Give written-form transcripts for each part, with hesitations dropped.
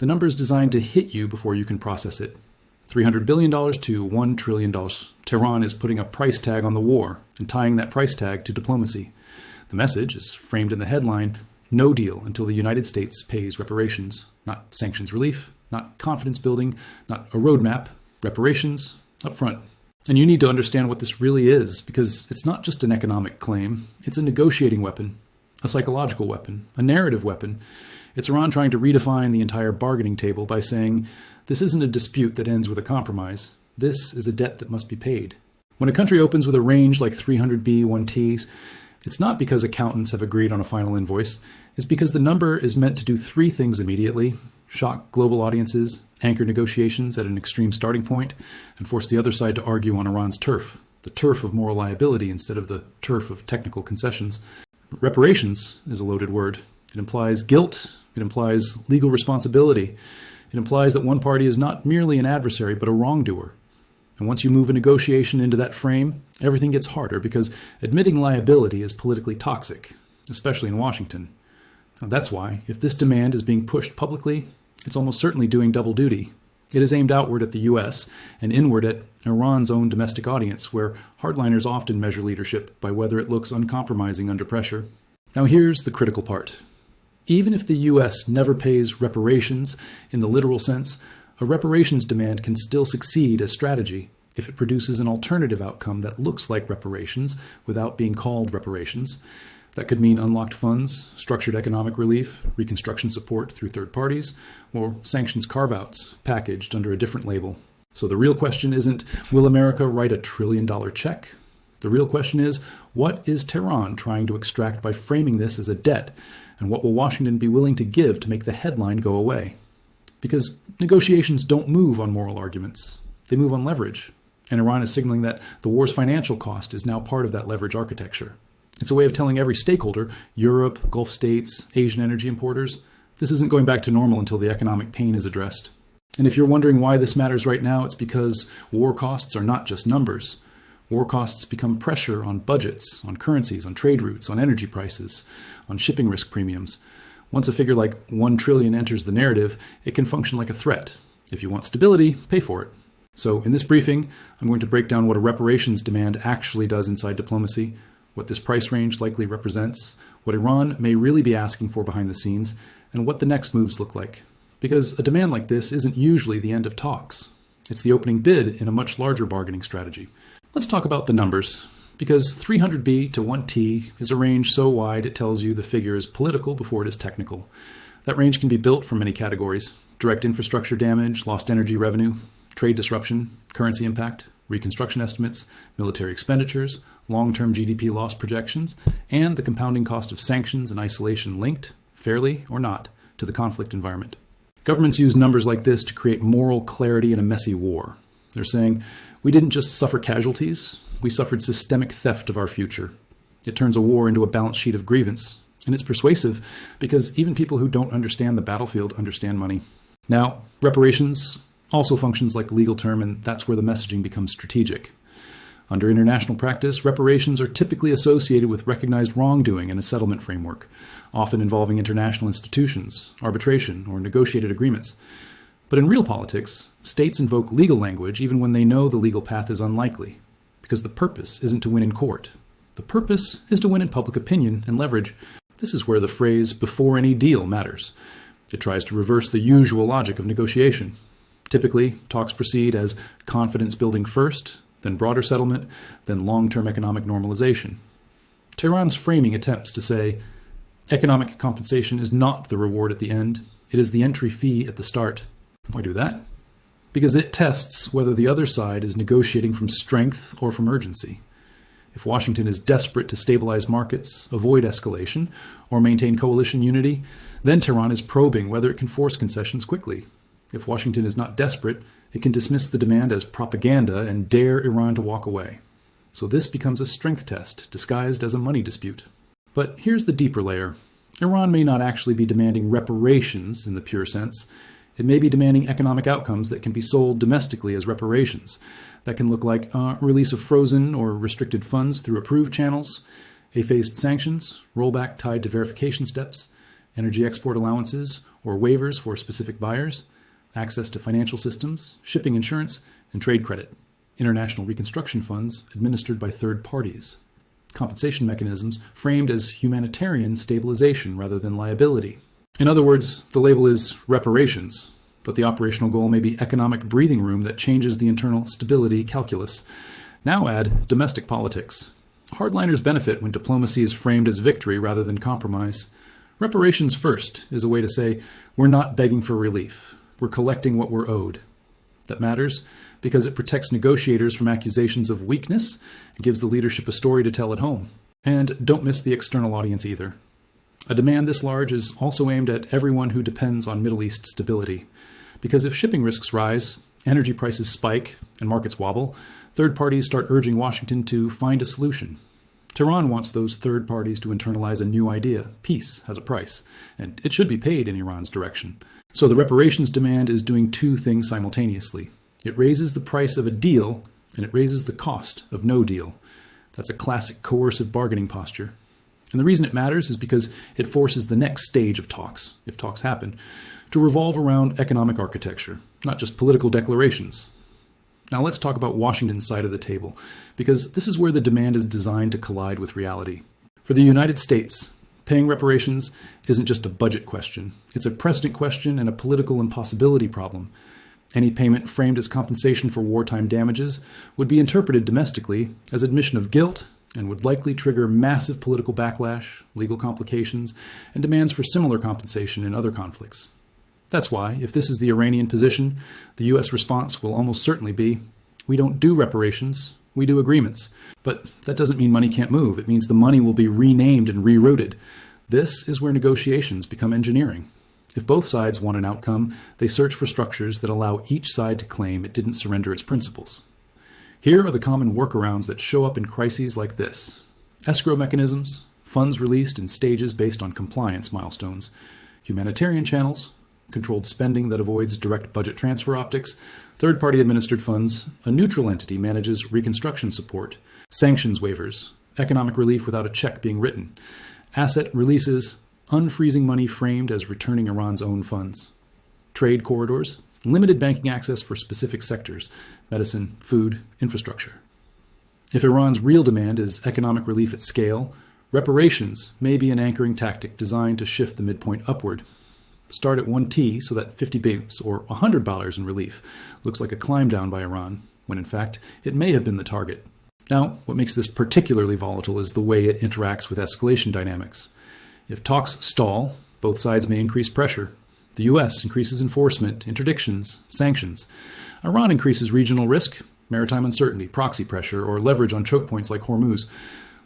The number is designed to hit you before you can process it. $300 billion to $1 trillion. Tehran is putting a price tag on the war and tying that price tag to diplomacy. The message is framed in the headline, "No deal until the United States pays reparations." Not sanctions relief, not confidence building, not a roadmap, reparations up front. And you need to understand what this really is, because it's not just an economic claim, it's a negotiating weapon, a psychological weapon, a narrative weapon. It's Iran trying to redefine the entire bargaining table by saying, this isn't a dispute that ends with a compromise. This is a debt that must be paid. When a country opens with a range like 300B, 1Ts, it's not because accountants have agreed on a final invoice. It's because the number is meant to do three things immediately: shock global audiences, anchor negotiations at an extreme starting point, and force the other side to argue on Iran's turf, the turf of moral liability instead of the turf of technical concessions. Reparations is a loaded word. It implies guilt. It implies legal responsibility. It implies that one party is not merely an adversary, but a wrongdoer. And once you move a negotiation into that frame, everything gets harder, because admitting liability is politically toxic, especially in Washington. Now, that's why, if this demand is being pushed publicly, it's almost certainly doing double duty. It is aimed outward at the US and inward at Iran's own domestic audience, where hardliners often measure leadership by whether it looks uncompromising under pressure. Now here's the critical part. Even if the US never pays reparations in the literal sense, a reparations demand can still succeed as strategy if it produces an alternative outcome that looks like reparations without being called reparations. That could mean unlocked funds, structured economic relief, reconstruction support through third parties, or sanctions carve-outs packaged under a different label. So the real question isn't, will America write $1 trillion check? The real question is, what is Tehran trying to extract by framing this as a debt, and what will Washington be willing to give to make the headline go away? Because negotiations don't move on moral arguments. They move on leverage. And Iran is signaling that the war's financial cost is now part of that leverage architecture. It's a way of telling every stakeholder, Europe, Gulf states, Asian energy importers, this isn't going back to normal until the economic pain is addressed. And if you're wondering why this matters right now, it's because war costs are not just numbers. War costs become pressure on budgets, on currencies, on trade routes, on energy prices, on shipping risk premiums. Once a figure like $1 trillion enters the narrative, it can function like a threat. If you want stability, pay for it. So in this briefing, I'm going to break down what a reparations demand actually does inside diplomacy, what this price range likely represents, what Iran may really be asking for behind the scenes, and what the next moves look like. Because a demand like this isn't usually the end of talks. It's the opening bid in a much larger bargaining strategy. Let's talk about the numbers, because 300B to 1T is a range so wide it tells you the figure is political before it is technical. That range can be built from many categories: direct infrastructure damage, lost energy revenue, trade disruption, currency impact, reconstruction estimates, military expenditures, long-term GDP loss projections, and the compounding cost of sanctions and isolation linked, fairly or not, to the conflict environment. Governments use numbers like this to create moral clarity in a messy war. They're saying, we didn't just suffer casualties, we suffered systemic theft of our future. It turns a war into a balance sheet of grievance. And it's persuasive because even people who don't understand the battlefield understand money. Now, reparations also functions like a legal term, and that's where the messaging becomes strategic. Under international practice, reparations are typically associated with recognized wrongdoing in a settlement framework, often involving international institutions, arbitration, or negotiated agreements. But in real politics, states invoke legal language even when they know the legal path is unlikely, because the purpose isn't to win in court. The purpose is to win in public opinion and leverage. This is where the phrase "before any deal" matters. It tries to reverse the usual logic of negotiation. Typically, talks proceed as confidence building first, then broader settlement, then long-term economic normalization. Tehran's framing attempts to say, economic compensation is not the reward at the end, it is the entry fee at the start. Why do that? Because it tests whether the other side is negotiating from strength or from urgency. If Washington is desperate to stabilize markets, avoid escalation, or maintain coalition unity, then Tehran is probing whether it can force concessions quickly. If Washington is not desperate, it can dismiss the demand as propaganda and dare Iran to walk away. So this becomes a strength test, disguised as a money dispute. But here's the deeper layer. Iran may not actually be demanding reparations in the pure sense. It may be demanding economic outcomes that can be sold domestically as reparations. That can look like release of frozen or restricted funds through approved channels, a phased sanctions, rollback tied to verification steps, energy export allowances, or waivers for specific buyers, access to financial systems, shipping insurance, and trade credit, international reconstruction funds administered by third parties, compensation mechanisms framed as humanitarian stabilization rather than liability. In other words, the label is reparations, but the operational goal may be economic breathing room that changes the internal stability calculus. Now add domestic politics. Hardliners benefit when diplomacy is framed as victory rather than compromise. Reparations first is a way to say, we're not begging for relief. We're collecting what we're owed. That matters because it protects negotiators from accusations of weakness and gives the leadership a story to tell at home. And don't miss the external audience either. A demand this large is also aimed at everyone who depends on Middle East stability. Because if shipping risks rise, energy prices spike, and markets wobble, third parties start urging Washington to find a solution. Tehran wants those third parties to internalize a new idea. Peace has a price, and it should be paid in Iran's direction. So the reparations demand is doing two things simultaneously. It raises the price of a deal, and it raises the cost of no deal. That's a classic coercive bargaining posture. And the reason it matters is because it forces the next stage of talks, if talks happen, to revolve around economic architecture, not just political declarations. Now let's talk about Washington's side of the table, because this is where the demand is designed to collide with reality. For the United States, paying reparations isn't just a budget question. It's a precedent question and a political impossibility problem. Any payment framed as compensation for wartime damages would be interpreted domestically as admission of guilt and would likely trigger massive political backlash, legal complications, and demands for similar compensation in other conflicts. That's why, if this is the Iranian position, the U.S. response will almost certainly be, we don't do reparations, we do agreements. But that doesn't mean money can't move. It means the money will be renamed and rerouted. This is where negotiations become engineering. If both sides want an outcome, they search for structures that allow each side to claim it didn't surrender its principles. Here are the common workarounds that show up in crises like this. Escrow mechanisms, funds released in stages based on compliance milestones, humanitarian channels, controlled spending that avoids direct budget transfer optics, third-party administered funds, a neutral entity manages reconstruction support, sanctions waivers, economic relief without a check being written, asset releases, unfreezing money framed as returning Iran's own funds, trade corridors, limited banking access for specific sectors, medicine, food, infrastructure. If Iran's real demand is economic relief at scale, reparations may be an anchoring tactic designed to shift the midpoint upward. Start at 1T so that 50 bips or $100 in relief looks like a climb down by Iran, when in fact it may have been the target. Now, what makes this particularly volatile is the way it interacts with escalation dynamics. If talks stall, both sides may increase pressure. The U.S. increases enforcement, interdictions, sanctions. Iran increases regional risk, maritime uncertainty, proxy pressure, or leverage on choke points like Hormuz.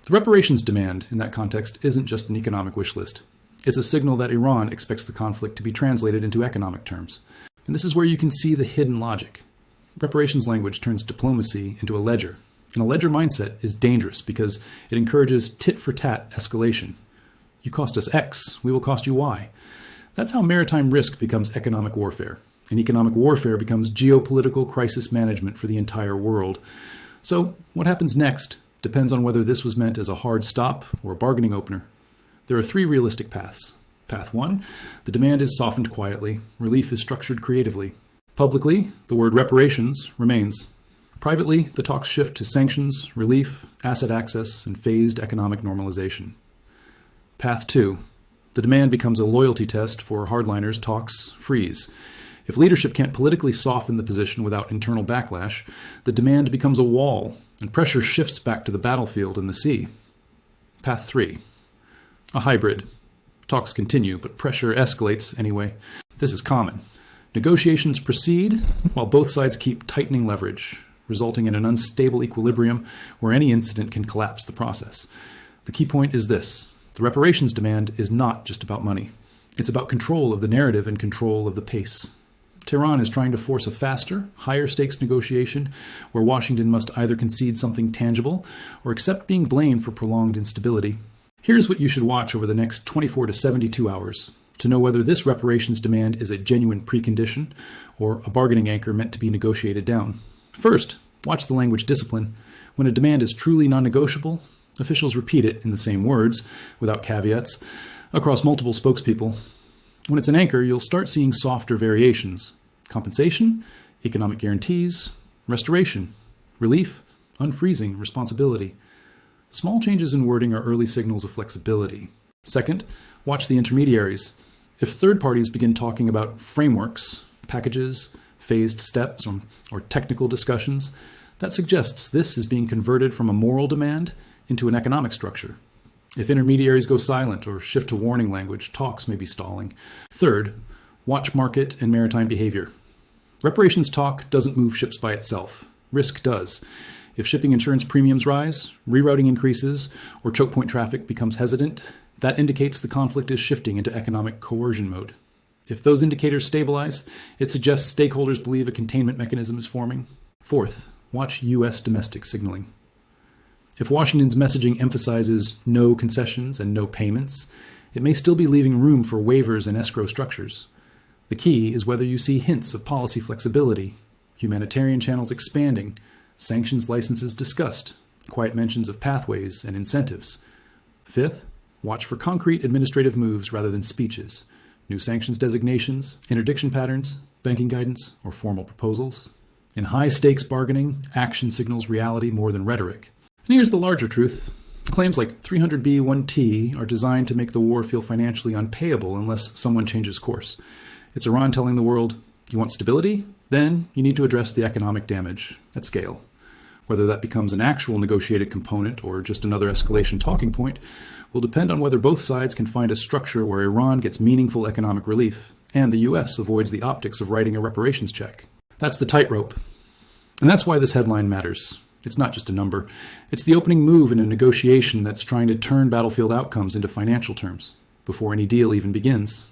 The reparations demand, in that context, isn't just an economic wish list. It's a signal that Iran expects the conflict to be translated into economic terms. And this is where you can see the hidden logic. Reparations language turns diplomacy into a ledger. And a ledger mindset is dangerous because it encourages tit-for-tat escalation. You cost us X, we will cost you Y. That's how maritime risk becomes economic warfare. And economic warfare becomes geopolitical crisis management for the entire world. So what happens next depends on whether this was meant as a hard stop or a bargaining opener. There are three realistic paths. Path 1, the demand is softened quietly, relief is structured creatively. Publicly, the word reparations remains. Privately, the talks shift to sanctions, relief, asset access, and phased economic normalization. Path 2, the demand becomes a loyalty test for hardliners, talks freeze. If leadership can't politically soften the position without internal backlash, the demand becomes a wall, and pressure shifts back to the battlefield and the sea. Path 3, a hybrid. Talks continue, but pressure escalates anyway. This is common. Negotiations proceed while both sides keep tightening leverage, resulting in an unstable equilibrium where any incident can collapse the process. The key point is this. The reparations demand is not just about money. It's about control of the narrative and control of the pace. Tehran is trying to force a faster, higher stakes negotiation where Washington must either concede something tangible or accept being blamed for prolonged instability. Here's what you should watch over the next 24 to 72 hours to know whether this reparations demand is a genuine precondition or a bargaining anchor meant to be negotiated down. First, watch the language discipline. When a demand is truly non-negotiable, officials repeat it in the same words, without caveats, across multiple spokespeople. When it's an anchor, you'll start seeing softer variations. Compensation, economic guarantees, restoration, relief, unfreezing, responsibility. Small changes in wording are early signals of flexibility. Second, watch the intermediaries. If third parties begin talking about frameworks, packages, phased steps, or technical discussions, that suggests this is being converted from a moral demand into an economic structure. If intermediaries go silent or shift to warning language, talks may be stalling. Third, watch market and maritime behavior. Reparations talk doesn't move ships by itself. Risk does. If shipping insurance premiums rise, rerouting increases, or choke point traffic becomes hesitant, that indicates the conflict is shifting into economic coercion mode. If those indicators stabilize, it suggests stakeholders believe a containment mechanism is forming. Fourth, watch U.S. domestic signaling. If Washington's messaging emphasizes no concessions and no payments, it may still be leaving room for waivers and escrow structures. The key is whether you see hints of policy flexibility, humanitarian channels expanding, sanctions licenses discussed, quiet mentions of pathways and incentives. Fifth, watch for concrete administrative moves rather than speeches, new sanctions designations, interdiction patterns, banking guidance, or formal proposals. In high-stakes bargaining, action signals reality more than rhetoric. And here's the larger truth. Claims like 300B1T are designed to make the war feel financially unpayable unless someone changes course. It's Iran telling the world, you want stability? Then you need to address the economic damage at scale. Whether that becomes an actual negotiated component or just another escalation talking point will depend on whether both sides can find a structure where Iran gets meaningful economic relief and the US avoids the optics of writing a reparations check. That's the tightrope. And that's why this headline matters. It's not just a number. It's the opening move in a negotiation that's trying to turn battlefield outcomes into financial terms before any deal even begins.